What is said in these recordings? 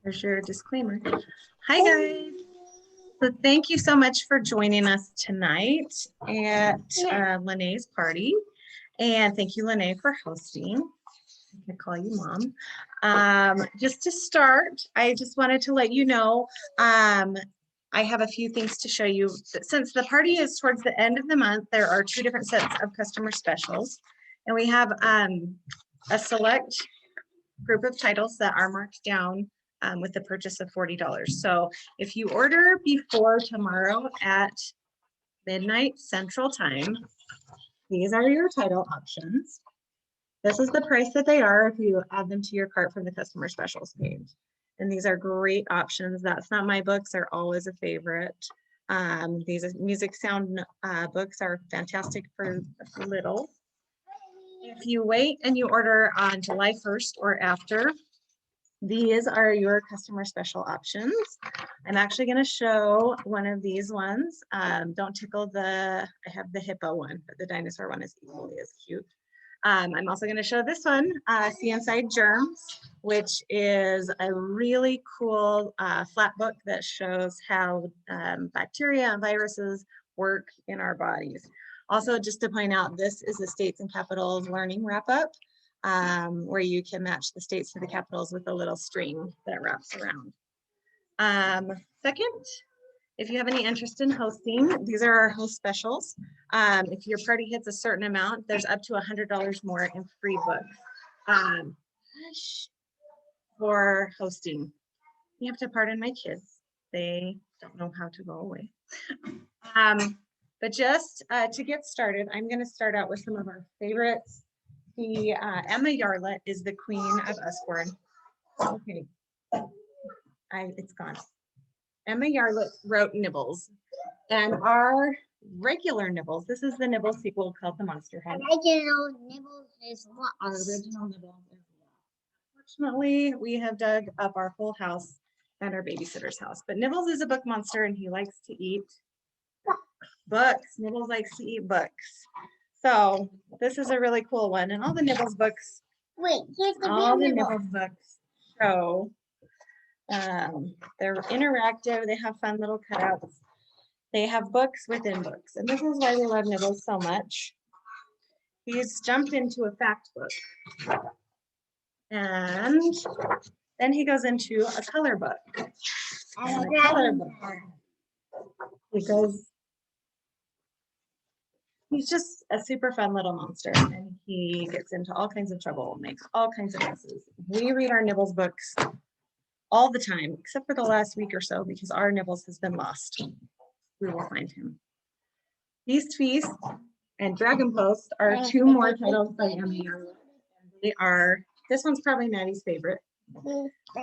Here's your disclaimer. Hi guys. So thank you so much for joining us tonight at Lene's party. And thank you, Lene, for hosting. I call you mom. Just to start, I just wanted to let you know, I have a few things to show you. Since the party is towards the end of the month, there are 2 different sets of customer specials. And we have a select group of titles that are marked down with the purchase of $40. So if you order before tomorrow at midnight Central Time, these are your title options. This is the price that they are if you add them to your cart from the customer specials page. And these are great options. That's Not My Books are always a favorite. These music sound books are fantastic for little. If you wait and you order on July 1st or after, these are your customer special options. I'm actually going to show one of these ones. Don't tickle I have the hippo one, but the dinosaur one is equally as cute. I'm also going to show this one, See Inside Germs, which is a really cool flat book that shows how bacteria and viruses work in our bodies. Also, just to point out, this is the States and Capitals Learning Wrap-Up, where you can match the states to the capitals with a little string that wraps around. Second, if you have any interest in hosting, these are our host specials. If your party hits a certain amount, there's up to $100 more in free books for hosting. You have to pardon my kids. They don't know how to go away. But just to get started, I'm going to start out with some of our favorites. The Emma Yarlett is the queen of Usborne. Okay, it's gone. Emma Yarlett wrote Nibbles, and our regular Nibbles, this is the Nibbles sequel called The Monster Head. Original Nibbles is what? Our original Nibbles is what? Fortunately, we have dug up our whole house and our babysitter's house, but Nibbles is a book monster and he likes to eat books. Nibbles likes to eat books. So this is a really cool one, and all the Nibbles books, Nibbles books show they're interactive. They have fun little cutouts. They have books within books, and this is why we love Nibbles so much. He's jumped into a fact book, and then he goes into a color book. Because he's just a super fun little monster, and he gets into all kinds of trouble, makes all kinds of messes. We read our Nibbles books all the time, except for the last week or so, because our Nibbles has been lost. We will find him. Beast Feast and Dragon Post are 2 more titles by Emma Yarlett. They are, this one's probably Maddie's favorite.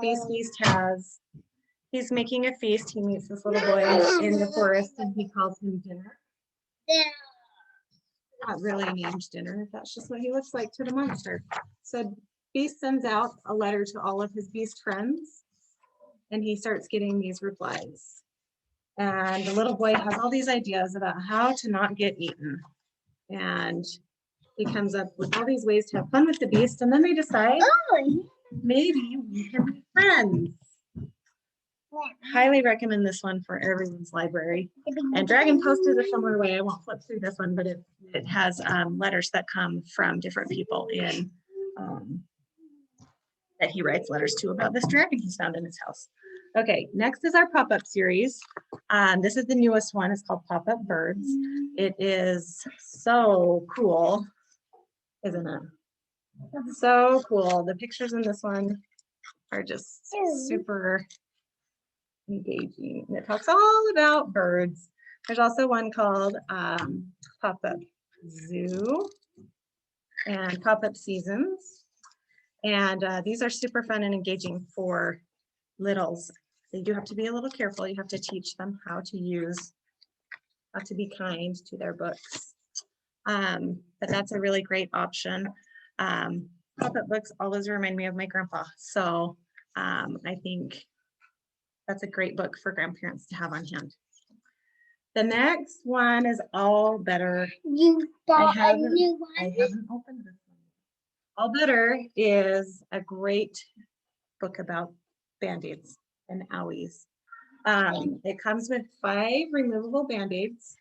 Beast Feast he's making a feast. He meets this little boy in the forest and he calls him dinner. Not really named dinner, that's just what he looks like to the monster. So Beast sends out a letter to all of his beast friends, and he starts getting these replies. And the little boy has all these ideas about how to not get eaten. And he comes up with all these ways to have fun with the beast, and then they decide, maybe we can be friends. Highly recommend this one for everyone's library. And Dragon Post is a similar way. I won't flip through this one, but it has letters that come from different people in that he writes letters to about this dragon he's found in his house. Okay, next is our pop-up series. This is the newest one. It's called Pop-Up Birds. It is so cool, isn't it? So cool. The pictures in this one are just super engaging. It talks all about birds. There's also one called Pop-Up Zoo and Pop-Up Seasons. And these are super fun and engaging for littles. They do have to be a little careful. You have to teach them how to be kind to their books. But that's a really great option. Pop-up books always remind me of my grandpa. So I think that's a great book for grandparents to have on hand. The next one is All Better. I haven't opened this one. All Better is a great book about Band-Aids and owies. It comes with 5 removable Band-Aids,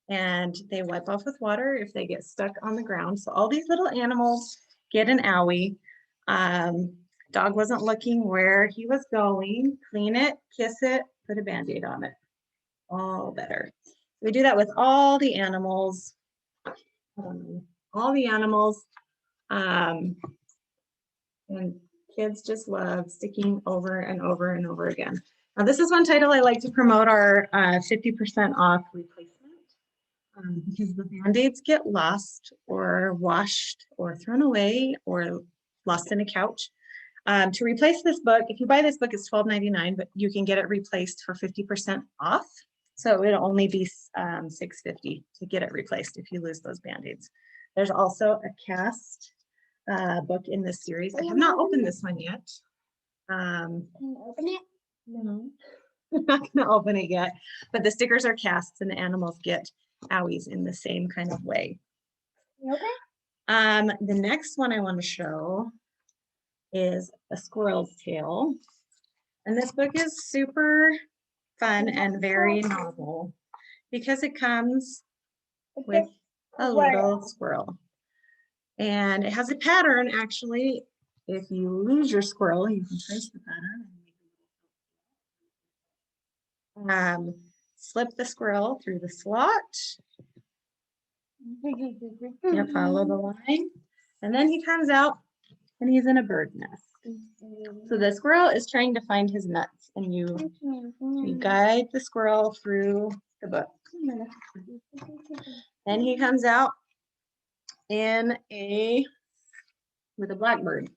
and they wipe off with water if they get stuck on the ground. So all these little animals get an owie. Dog wasn't looking where he was going. Clean it, kiss it, put a Band-Aid on it. All better. We do that with all the animals. All the animals. And kids just love sticking over and over and over again. Now, this is one title I like to promote our 50% off replacement. Because the Band-Aids get lost or washed or thrown away or lost in a couch. To replace this book, if you buy this book, it's $12.99, but you can get it replaced for 50% off. So it'll only be $6.50 to get it replaced if you lose those Band-Aids. There's also a cast book in this series. I have not opened this one yet. Can you open it? No, I'm not going to open it yet, but the stickers are casts and the animals get owies in the same kind of way. Okay. The next one I want to show is a Squirrel's Tail. And this book is super fun and very novel because it comes with a little squirrel. And it has a pattern, actually. If you lose your squirrel, you can trace the pattern. Slip the squirrel through the slot. Yep, follow the line. And then he comes out and he's in a bird nest. So the squirrel is trying to find his nuts, and you guide the squirrel through the book. Then he comes out with a blackbird.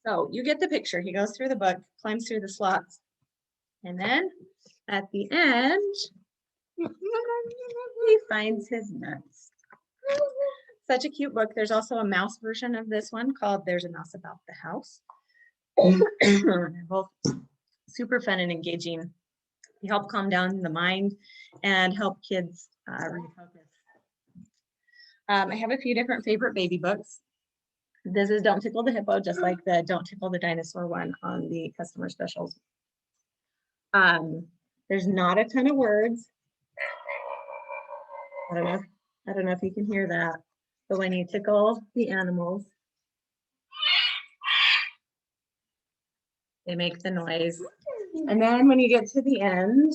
So you get the picture. He goes through the book, climbs through the slots, and then at the end, he finds his nuts. Such a cute book. There's also a mouse version of this one called There's a Mouse About the House. They're both super fun and engaging. They help calm down the mind and help kids refocus. I have a few different favorite baby books. This is Don't Tickle the Hippo, just like the Don't Tickle the Dinosaur one on the customer specials. There's not a ton of words. I don't know if you can hear that, but when you tickle the animals, they make the noise. And then when you get to the end,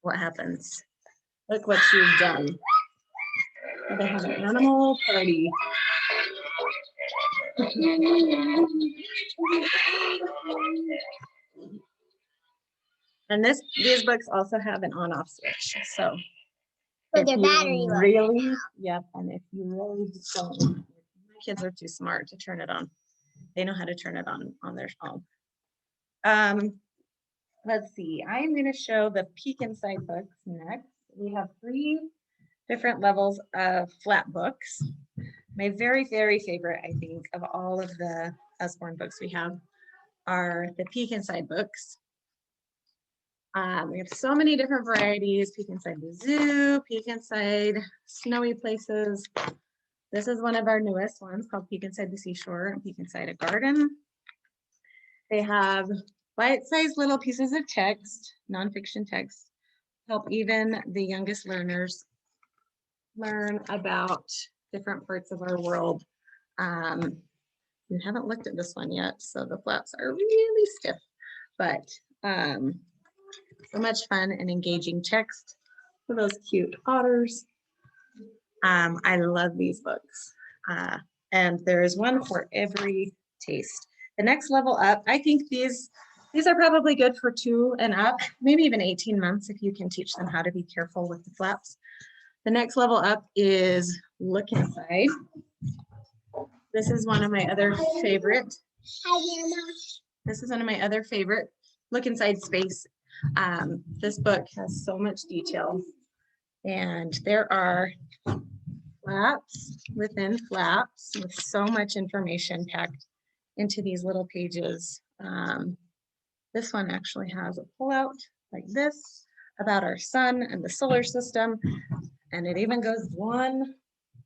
what happens? Look what you've done. They have an animal party. And these books also have an on-off switch. So For their battery life. Really, yep. And if you really don't, my kids are too smart to turn it on. They know how to turn it on their phone. Let's see. I am going to show the peek inside books next. We have 3 different levels of flat books. My very, very favorite, I think, of all of the Usborne books we have are the peek inside books. We have so many different varieties: peek inside the zoo, peek inside snowy places. This is one of our newest ones called Peek Inside the Seashore and Peek Inside a Garden. They have bite-sized little pieces of text, nonfiction text, help even the youngest learners learn about different parts of our world. We haven't looked at this one yet, so the flaps are really stiff, but so much fun and engaging text for those cute otters. I love these books, and there is one for every taste. The next level up, I think these are probably good for 2 and up, maybe even 18 months if you can teach them how to be careful with the flaps. The next level up is Look Inside. This is one of my other favorite. This is one of my other favorite Look Inside Space. This book has so much detail, and there are flaps within flaps with so much information packed into these little pages. This one actually has a pullout like this about our sun and the solar system, and it even goes one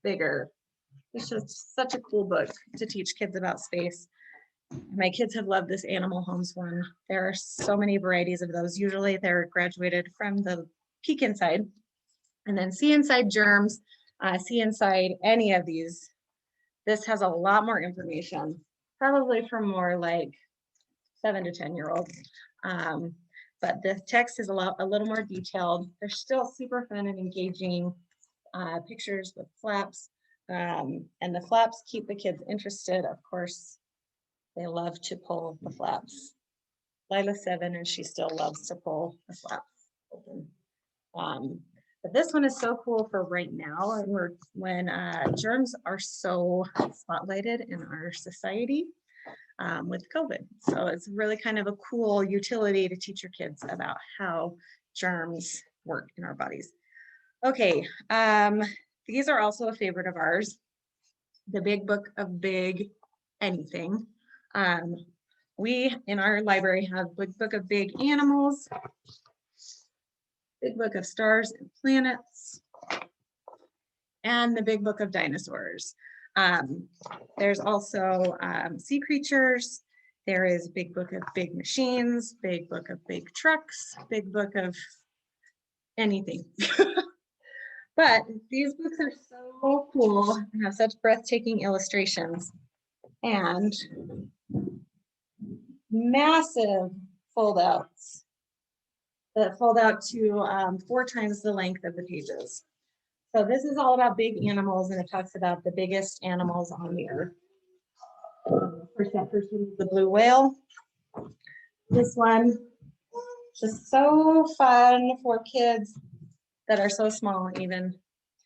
bigger. It's just such a cool book to teach kids about space My kids have loved this Animal Homes one. There are so many varieties of those. Usually they're graduated from the peek inside, and then see inside germs, see inside any of these. This has a lot more information, probably for more like 7 to 10-year-olds. But the text is a little more detailed. They're still super fun and engaging pictures with flaps. And the flaps keep the kids interested. Of course, they love to pull the flaps. Lila's 7 and she still loves to pull the flaps open. But this one is so cool for right now, and when germs are so spotlighted in our society with COVID. So it's really kind of a cool utility to teach your kids about how germs work in our bodies. Okay, these are also a favorite of ours. The Big Book of Big Anything. We in our library have Big Book of Big Animals, Big Book of Stars and Planets, and the Big Book of Dinosaurs. There's also Sea Creatures. There is Big Book of Big Machines, Big Book of Big Trucks, Big Book of anything. But these books are so cool and have such breathtaking illustrations and massive fold-outs that fold out to 4 times the length of the pages. So this is all about big animals, and it talks about the biggest animals on the earth. First one is the blue whale. This one, just so fun for kids that are so small. Even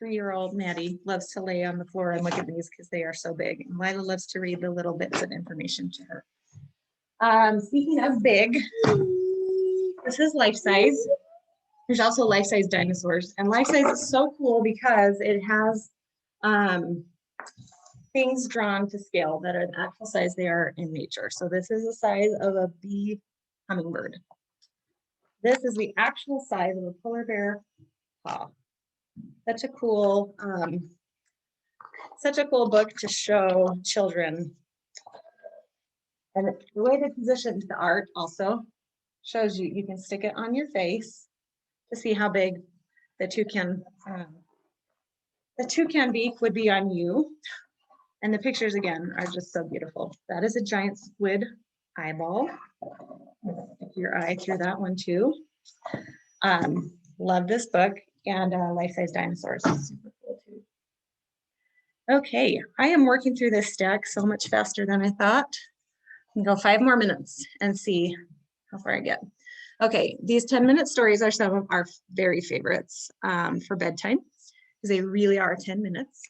3-year-old Maddie loves to lay on the floor and look at these because they are so big. And Lila loves to read the little bits of information to her. Speaking of big, this is Lifesize. There's also Lifesize dinosaurs, and Lifesize is so cool because it has things drawn to scale that are the actual size they are in nature. So this is the size of a bee hummingbird. This is the actual size of a polar bear paw. Such a cool book to show children. And the way they position the art also shows you can stick it on your face to see how big the toucan beak would be on you. And the pictures again are just so beautiful. That is a giant squid eyeball. Stick your eye through that one too. Love this book, and Life-Size Dinosaurs is super cool too. Okay, I am working through this stack so much faster than I thought. I can go 5 more minutes and see how far I get. Okay, these 10-minute stories are some of our very favorites for bedtime because they really are 10 minutes.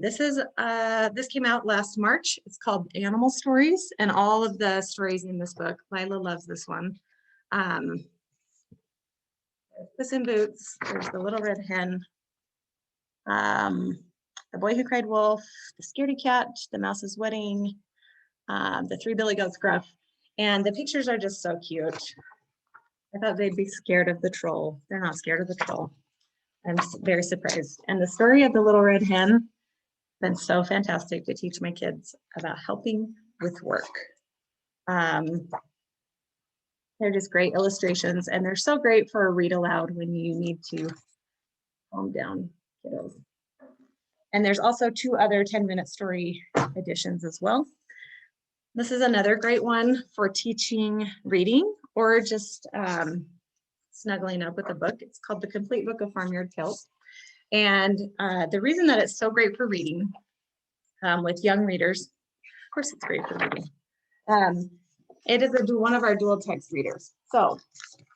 This came out last March. It's called Animal Stories, and all of the stories in this book, Lila loves this one. Puss in Boots, there's the Little Red Hen, The Boy Who Cried Wolf, The Scaredy Cat, The Mouse's Wedding, The 3 Billy Goats Gruff, and the pictures are just so cute. I thought they'd be scared of the troll. They're not scared of the troll. I'm very surprised. And the story of the Little Red Hen, been so fantastic to teach my kids about helping with work. They're just great illustrations, and they're so great for a read aloud when you need to calm down kiddos. And there's also 2 other 10-minute story editions as well. This is another great one for teaching reading or just snuggling up with a book. It's called The Complete Book of Farmyard Kilts. And the reason that it's so great for reading with young readers, of course it's great for reading. It is one of our dual text readers. So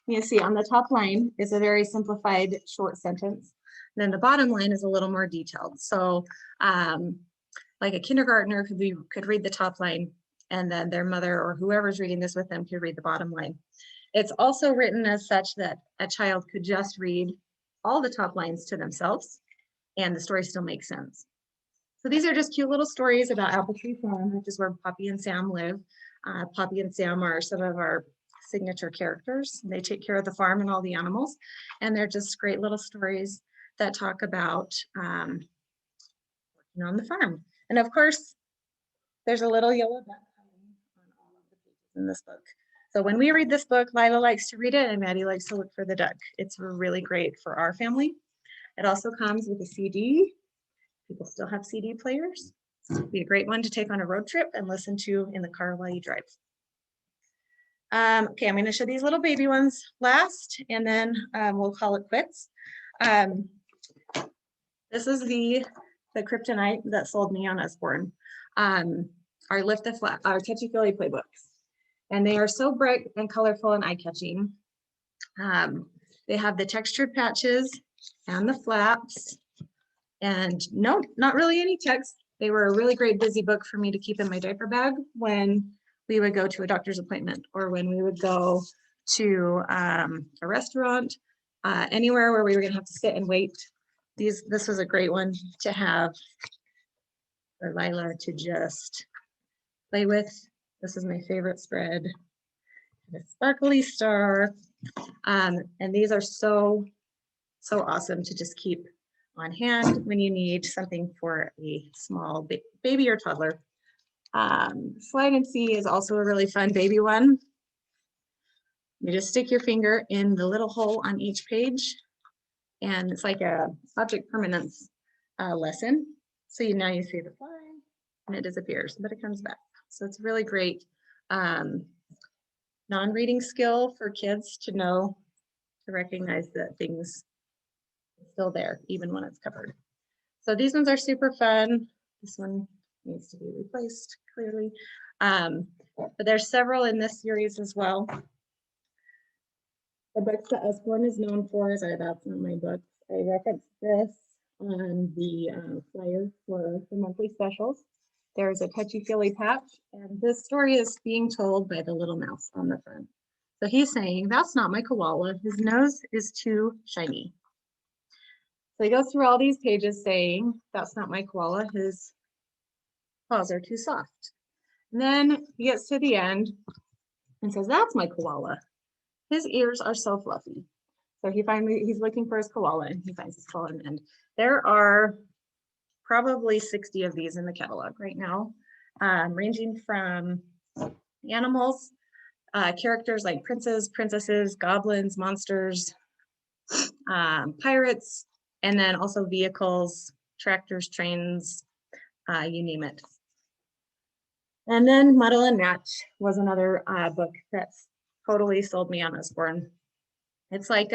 you see on the top line is a very simplified short sentence. Then the bottom line is a little more detailed. So like a kindergartner could read the top line, and then their mother or whoever's reading this with them could read the bottom line. It's also written as such that a child could just read all the top lines to themselves and the story still makes sense. So these are just cute little stories about Apple Tree Farm, which is where Poppy and Sam live. Poppy and Sam are some of our signature characters. They take care of the farm and all the animals. And they're just great little stories that talk about working on the farm. And of course, there's a little yellow duck coming in this book. So when we read this book, Lila likes to read it and Maddie likes to look for the duck. It's really great for our family. It also comes with a CD. People still have CD players. It'd be a great one to take on a road trip and listen to in the car while you drive. Okay, I'm going to show these little baby ones last, and then we'll call it quits. This is the kryptonite that sold me on Usborne. Our Lift the Flat, our Touchy Playbooks. And they are so bright and colorful and eye-catching. They have the textured patches and the flaps, and no, not really any text. They were a really great busy book for me to keep in my diaper bag when we would go to a doctor's appointment or when we would go to a restaurant, anywhere where we were gonna have to sit and wait. This was a great one to have for Lila to just play with. This is my favorite spread, the sparkly star. And these are so awesome to just keep on hand when you need something for a small baby or toddler. Slide and See is also a really fun baby one. You just stick your finger in the little hole on each page, and it's like a object permanence lesson. So now you see the fly and it disappears, but it comes back. So it's a really great non-reading skill for kids to know, to recognize that things are still there, even when it's covered. So these ones are super fun. This one needs to be replaced, clearly. But there's several in this series as well. The books that Usborne is known for is That's Not My Books. I referenced this on the flyer for the monthly specials. There's a touchy-feely patch, and this story is being told by the little mouse on the front. So he's saying, that's not my koala. His nose is too shiny. So he goes through all these pages saying, that's not my koala. His paws are too soft. And then he gets to the end and says, that's my koala. His ears are so fluffy. So he's looking for his koala and he finds his koala in the end. There are probably 60 of these in the catalog right now, ranging from animals, characters like princes, princesses, goblins, monsters, pirates, and then also vehicles, tractors, trains, you name it. And then Muddle and Match was another book that's totally sold me on Usborne. It's like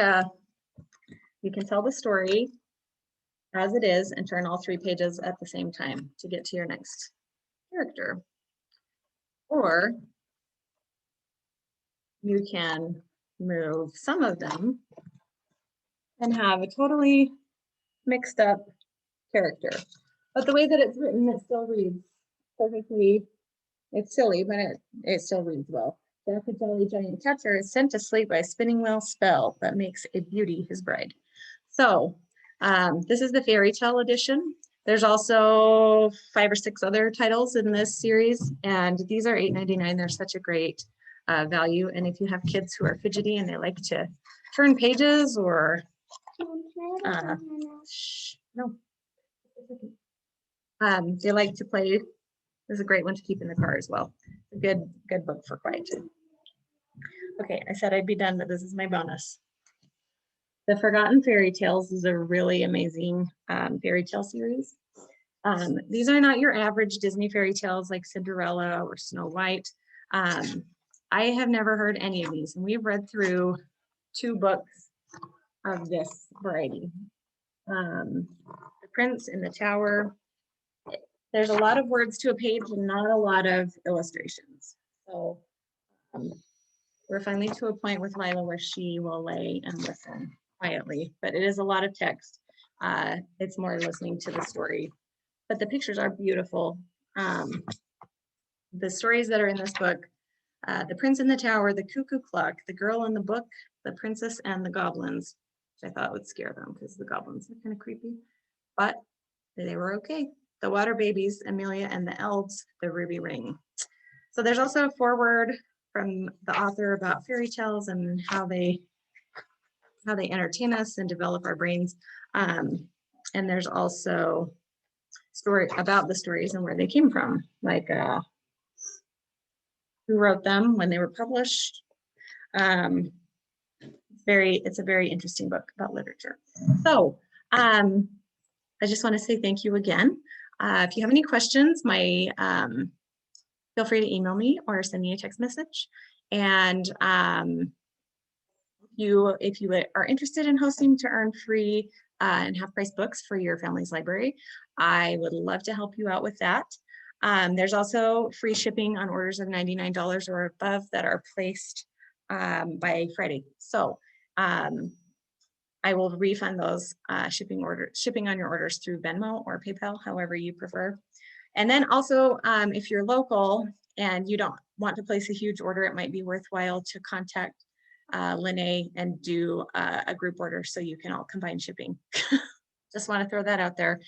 you can tell the story as it is and turn all 3 pages at the same time to get to your next character. Or you can move some of them and have a totally mixed up character. But the way that it's written, it still reads perfectly. It's silly, but it still reads well. Jack the Jolly Giant Catcher is sent to sleep by a spinning wheel spell that makes a beauty his bride. So this is the fairy tale edition. There's also 5 or 6 other titles in this series, and these are $8.99. They're such a great value. And if you have kids who are fidgety and they like to turn pages or they like to play, this is a great one to keep in the car as well. A good book for quiet time. Okay, I said I'd be done, but this is my bonus. The Forgotten Fairy Tales is a really amazing fairy tale series. These are not your average Disney fairy tales like Cinderella or Snow White. I have never heard any of these, and we've read through 2 books of this variety. The Prince in the Tower. There's a lot of words to a page and not a lot of illustrations. So we're finally to a point with Lila where she will lay and listen quietly, but it is a lot of text. It's more listening to the story, but the pictures are beautiful. The stories that are in this book, The Prince in the Tower, The Cuckoo Clock, The Girl in the Book, The Princess and the Goblins, which I thought would scare them because the goblins are kind of creepy, but they were okay. The Water Babies, Amelia and the Elves, The Ruby Ring. So there's also a foreword from the author about fairy tales and how they entertain us and develop our brains. And there's also story about the stories and where they came from, like who wrote them, when they were published. It's a very interesting book about literature. So I just want to say thank you again. If you have any questions, feel free to email me or send me a text message. And if you are interested in hosting to earn free and have price books for your family's library, I would love to help you out with that. There's also free shipping on orders of $99 or above that are placed by Friday. So I will refund those shipping on your orders through Venmo or PayPal, however you prefer. And then also, if you're local and you don't want to place a huge order, it might be worthwhile to contact Lene and do a group order so you can all combine shipping. Just want to throw that out there.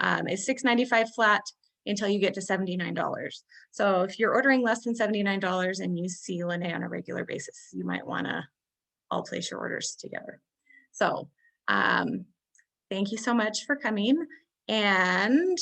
It's $6.95 flat until you get to $79. So if you're ordering less than $79 and you see Lene on a regular basis, you might want to all place your orders together. So thank you so much for coming. And